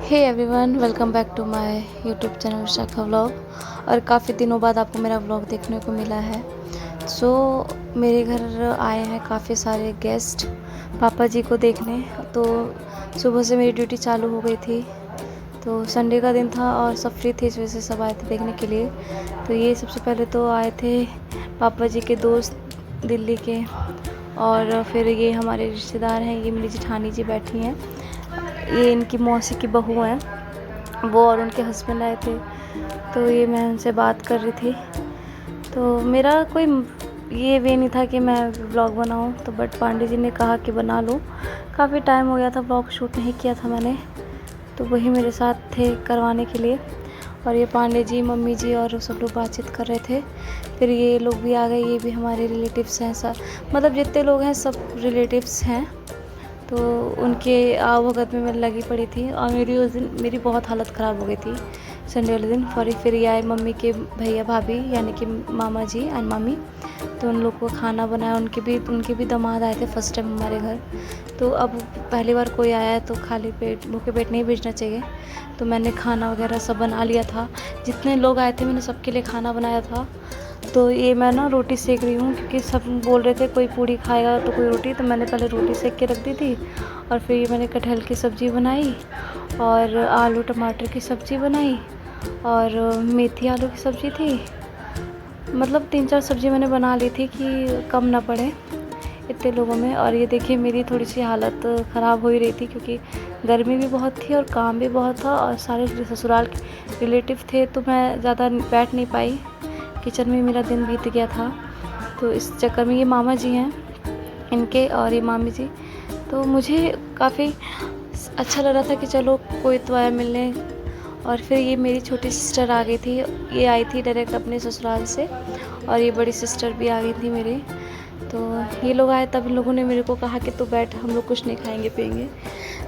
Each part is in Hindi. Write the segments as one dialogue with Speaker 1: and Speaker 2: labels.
Speaker 1: Hey everyone, welcome back to my YouTube channel Vishakha vlog. और काफ़ी दिनों बाद आपको मेरा व्लॉग देखने को मिला है। मेरे घर आए हैं काफ़ी सारे गेस्ट पापा जी को देखने। तो सुबह से मेरी ड्यूटी चालू हो गई थी, तो संडे का दिन था और सब फ्री थे, इस वजह से सब आए थे देखने के लिए। तो ये सबसे पहले तो आए थे पापा जी के दोस्त दिल्ली के, और फिर ये हमारे रिश्तेदार हैं, ये मेरी जेठानी जी बैठी हैं, ये इनकी मौसी की बहू हैं, वो और उनके हस्बैंड आए थे। तो ये मैं उनसे बात कर रही थी। तो मेरा कोई ये वे नहीं था कि मैं व्लॉग बनाऊं, तो बट पांडे जी ने कहा कि बना लो। काफ़ी टाइम हो गया था व्लॉग शूट नहीं किया था मैंने, तो वही मेरे साथ थे करवाने के लिए। और ये पांडे जी, मम्मी जी और सब लोग बातचीत कर रहे थे। फिर ये लोग भी आ गए, ये भी हमारे रिलेटिव्स हैं, सब मतलब जितने लोग हैं सब रिलेटिव्स हैं। तो उनके आवभगत में मैं लगी पड़ी थी, और मेरी उस दिन मेरी बहुत हालत ख़राब हो गई थी संडे वाले दिन। फिर ये आए मम्मी के भैया भाभी, यानी कि मामा जी एंड मामी। तो उन लोग को खाना बनाया, उनके भी दामाद आए थे फर्स्ट टाइम हमारे घर। तो अब पहली बार कोई आया है तो खाली पेट भूखे पेट नहीं भेजना चाहिए। तो मैंने खाना वगैरह सब बना लिया था, जितने लोग आए थे मैंने सबके लिए खाना बनाया था। तो ये मैं ना रोटी सेक रही हूँ, क्योंकि सब बोल रहे थे कोई पूड़ी खाएगा तो कोई रोटी, तो मैंने पहले रोटी सेक के रख दी थी। और फिर ये मैंने कटहल की सब्ज़ी बनाई, और आलू टमाटर की सब्ज़ी बनाई, और मेथी आलू की सब्ज़ी थी। मतलब 3-4 सब्ज़ी मैंने बना ली थी कि कम ना पड़े इतने लोगों में। और ये देखिए मेरी थोड़ी सी हालत ख़राब हो ही रही थी, क्योंकि गर्मी भी बहुत थी और काम भी बहुत था, और सारे ससुराल के रिलेटिव थे, तो मैं ज़्यादा बैठ नहीं पाई, किचन में मेरा दिन बीत गया था। तो इस चक्कर में ये मामा जी हैं इनके, और ये मामी जी। तो मुझे काफ़ी अच्छा लग रहा था कि चलो कोई तो आया मिलने। और फिर ये मेरी छोटी सिस्टर आ गई थी, ये आई थी डायरेक्ट अपने ससुराल से, और ये बड़ी सिस्टर भी आ गई थी मेरे। तो ये लोग आए, तब इन लोगों ने मेरे को कहा कि तू बैठ, हम लोग कुछ नहीं खाएंगे पिएंगे।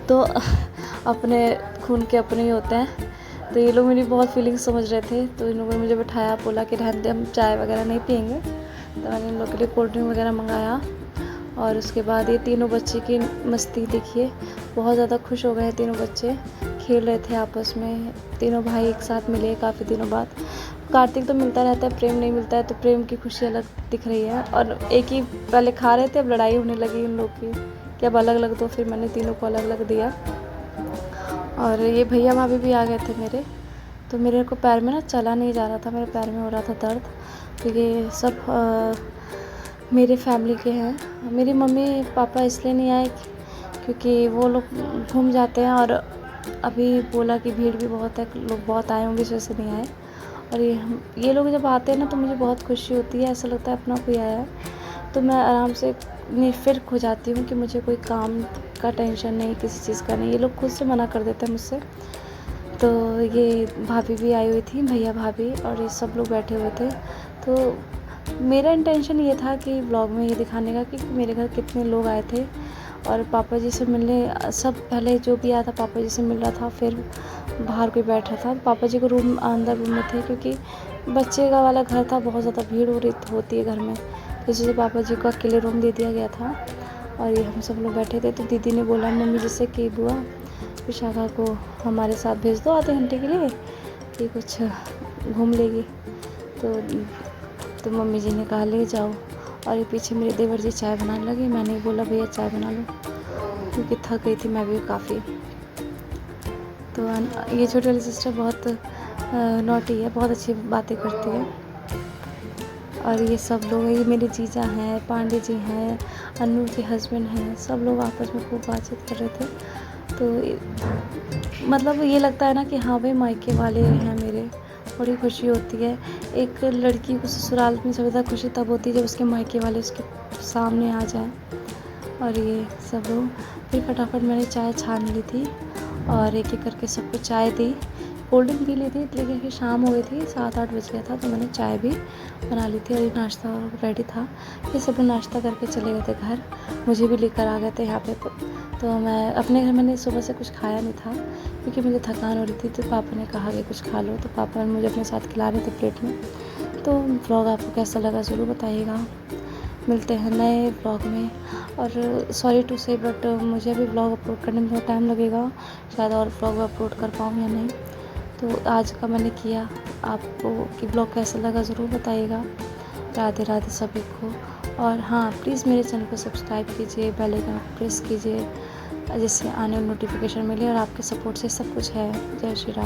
Speaker 1: तो अपने खून के अपने ही होते हैं। तो ये लोग मेरी बहुत फीलिंग्स समझ रहे थे, तो इन लोगों ने मुझे बिठाया, बोला कि रहने दे, हम चाय वगैरह नहीं पिएंगे। तो मैंने इन लोगों के लिए कोल्ड ड्रिंक वगैरह मंगाया। और उसके बाद ये तीनों बच्चे की मस्ती देखिए, बहुत ज़्यादा खुश हो गए तीनों बच्चे, खेल रहे थे आपस में। तीनों भाई एक साथ मिले काफ़ी दिनों बाद। कार्तिक तो मिलता रहता है, प्रेम नहीं मिलता है, तो प्रेम की खुशी अलग दिख रही है। और एक ही पहले खा रहे थे, अब लड़ाई होने लगी उन लोग की कि अब अलग अलग दो, फिर मैंने तीनों को अलग अलग दिया। और ये भैया भाभी भी आ गए थे मेरे। तो मेरे को पैर में ना चला नहीं जा रहा था, मेरे पैर में हो रहा था दर्द, क्योंकि सब मेरे फैमिली के हैं। मेरी मम्मी पापा इसलिए नहीं आए क्योंकि वो लोग घूम जाते हैं, और अभी बोला कि भीड़ भी बहुत है, लोग बहुत आए होंगे, इस वजह से नहीं आए। और ये लोग जब आते हैं ना तो मुझे बहुत खुशी होती है, ऐसा लगता है अपना कोई आया है। तो मैं आराम से निफिर हो जाती हूँ कि मुझे कोई काम का टेंशन नहीं, किसी चीज़ का नहीं। ये लोग खुद से मना कर देते हैं मुझसे। तो ये भाभी भी आई हुई थी, भैया भाभी, और ये सब लोग बैठे हुए थे। तो मेरा इंटेंशन ये था कि व्लॉग में ये दिखाने का कि मेरे घर कितने लोग आए थे, और पापा जी से मिलने सब, पहले जो भी आया था पापा जी से मिल रहा था, फिर बाहर कोई बैठा था। पापा जी को अंदर रूम में थे, क्योंकि बच्चे का वाला घर था, बहुत ज़्यादा भीड़ हो रही होती है घर में, तो इसलिए पापा जी को अकेले रूम दे दिया गया था। और ये हम सब लोग बैठे थे। तो दीदी ने बोला मम्मी जी से कि बुआ विशाखा को हमारे साथ भेज दो आधे घंटे के लिए, कि कुछ घूम लेगी। तो मम्मी जी ने कहा ले जाओ। और ये पीछे मेरे देवर जी चाय बनाने लगे, मैंने बोला भैया चाय बना लो, क्योंकि थक गई थी मैं भी काफ़ी। तो ये छोटी वाली सिस्टर बहुत नॉटी है, बहुत अच्छी बातें करती है। और ये सब लोग, ये मेरे जीजा हैं, पांडे जी हैं, अनु के हस्बैंड हैं, सब लोग आपस में खूब बातचीत कर रहे थे। तो मतलब ये लगता है ना कि हाँ भाई मायके वाले हैं मेरे, बड़ी खुशी होती है। एक लड़की को ससुराल में सबसे ज़्यादा खुशी तब होती है जब उसके मायके वाले उसके सामने आ जाएं। और ये सब लोग, फिर फटाफट मैंने चाय छान ली थी, और एक एक करके सबको चाय दी। कोल्ड ड्रिंक पी ली थी, लेकिन फिर शाम हो गई थी, 7-8 बज गया था, तो मैंने चाय भी बना ली थी, और ये नाश्ता रेडी था। फिर सब लोग नाश्ता करके चले गए थे घर, मुझे भी लेकर आ गए थे यहाँ पे। तो मैं अपने घर, मैंने सुबह से कुछ खाया नहीं था, क्योंकि मुझे थकान हो रही थी। तो पापा ने कहा कि कुछ खा लो, तो पापा ने मुझे अपने साथ खिला रहे थे प्लेट में। तो व्लॉग आपको कैसा लगा ज़रूर बताइएगा। मिलते हैं नए व्लॉग में। और सॉरी टू से बट मुझे अभी व्लॉग अपलोड करने में थोड़ा टाइम लगेगा, शायद और व्लॉग अपलोड कर पाऊँ या नहीं। तो आज का मैंने किया। आपको कि व्लॉग कैसा लगा ज़रूर बताइएगा। राधे राधे सभी को। और हाँ, प्लीज़ मेरे चैनल को सब्सक्राइब कीजिए, बेल आइकन प्रेस कीजिए, जिससे आने वाली नोटिफिकेशन मिले। और आपके सपोर्ट से सब कुछ है। जय श्री राम।